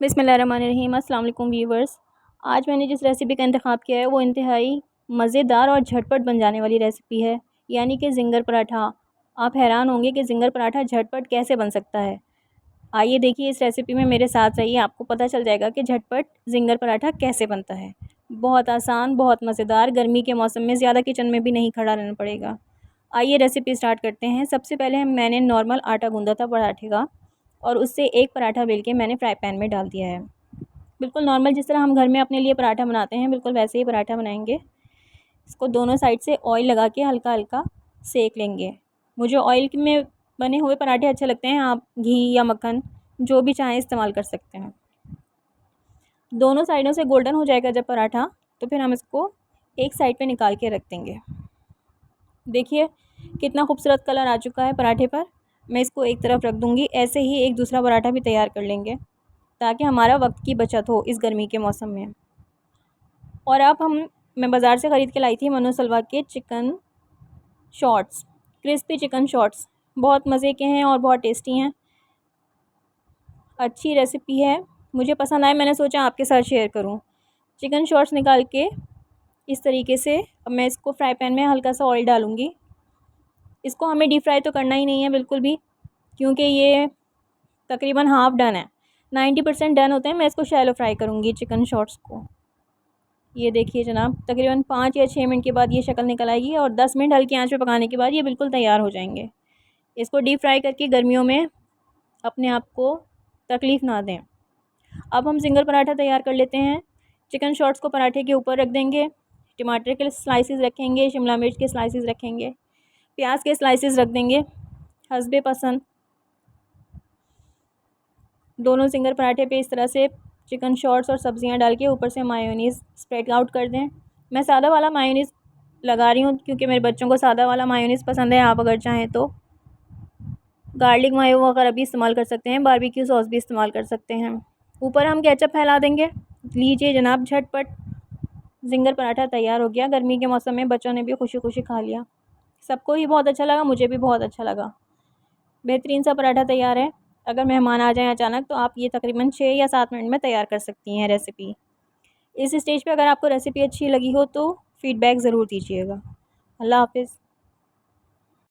बिस्मिल्लाहिर्रहमानिर्रहीम। अस्सलाम वालेकुम व्यूवर्स। आज मैंने जिस रेसिपी का इंतखाब किया है वो इंतहाई मज़ेदार और झटपट बन जाने वाली रेसिपी है, यानी कि ज़िंगर पराठा। आप हैरान होंगे कि ज़िंगर पराठा झटपट कैसे बन सकता है। आइए देखिए इस रेसिपी में मेरे साथ रहिए, आपको पता चल जाएगा कि झटपट ज़िंगर पराठा कैसे बनता है। बहुत आसान, बहुत मज़ेदार, गर्मी के मौसम में ज़्यादा किचन में भी नहीं खड़ा रहना पड़ेगा। आइए रेसिपी स्टार्ट करते हैं। सबसे पहले मैंने नॉर्मल आटा गूँधा था पराठे का, और उससे एक पराठा बेल के मैंने फ्राई पैन में डाल दिया है। बिल्कुल नॉर्मल जिस तरह हम घर में अपने लिए पराठा बनाते हैं, बिल्कुल वैसे ही पराठा बनाएंगे। इसको दोनों साइड से ऑयल लगा के हल्का हल्का सेक लेंगे। मुझे ऑयल में बने हुए पराठे अच्छे लगते हैं, आप घी या मक्खन जो भी चाहें इस्तेमाल कर सकते हैं। दोनों साइडों से गोल्डन हो जाएगा जब पराठा, तो फिर हम इसको एक साइड पे निकाल के रख देंगे। देखिए कितना खूबसूरत कलर आ चुका है पराठे पर। मैं इसको एक तरफ रख दूँगी। ऐसे ही एक दूसरा पराठा भी तैयार कर लेंगे ताकि हमारा वक्त की बचत हो इस गर्मी के मौसम में। और अब मैं बाज़ार से ख़रीद के लाई थी मनोसलवा के chicken shorts, crispy chicken shorts. बहुत मज़े के हैं और बहुत टेस्टी हैं। अच्छी रेसिपी है, मुझे पसंद आए, मैंने सोचा आपके साथ शेयर करूं। चिकन शॉर्ट्स निकाल के इस तरीके से अब मैं इसको फ्राई पैन में हल्का सा ऑयल डालूँगी। इसको हमें डीप फ्राई तो करना ही नहीं है बिल्कुल भी, क्योंकि ये तकरीबन हाफ़ डन है, 90% डन होते हैं। मैं इसको शैलो फ्राई करूँगी चिकन शॉर्ट्स को। ये देखिए जनाब, तकरीबन 5 या 6 मिनट के बाद ये शक्ल निकल आएगी, और 10 मिनट हल्की आंच पे पकाने के बाद ये बिल्कुल तैयार हो जाएंगे। इसको डीप फ्राई करके गर्मियों में अपने आप को तकलीफ़ ना दें। अब हम ज़िंगर पराठा तैयार कर लेते हैं। चिकन शॉर्ट्स को पराठे के ऊपर रख देंगे, टमाटर के स्लाइसेस रखेंगे, शिमला मिर्च के स्लाइसेस रखेंगे, प्याज के स्लाइसेस रख देंगे हस्बे पसंद। दोनों ज़िंगर पराठे पे इस तरह से चिकन शॉर्ट्स और सब्ज़ियां डाल के ऊपर से मायोनीज़ स्प्रेड आउट कर दें। मैं सादा वाला मायोनीज़ लगा रही हूँ क्योंकि मेरे बच्चों को सादा वाला मायोनीज़ पसंद है। आप अगर चाहें तो गार्लिक मायो वगैरह भी इस्तेमाल कर सकते हैं, बारबेक्यू सॉस भी इस्तेमाल कर सकते हैं। ऊपर हम केचप फैला देंगे। लीजिए जनाब, झटपट ज़िंगर पराठा तैयार हो गया। गर्मी के मौसम में बच्चों ने भी खुशी खुशी खा लिया। सबको ही बहुत अच्छा लगा, मुझे भी बहुत अच्छा लगा। बेहतरीन सा पराठा तैयार है। अगर मेहमान आ जाएं अचानक तो आप ये तकरीबन 6 या 7 मिनट में तैयार कर सकती हैं रेसिपी। इस स्टेज पे अगर आपको रेसिपी अच्छी लगी हो तो फ़ीडबैक ज़रूर दीजिएगा। अल्लाह हाफ़िज़।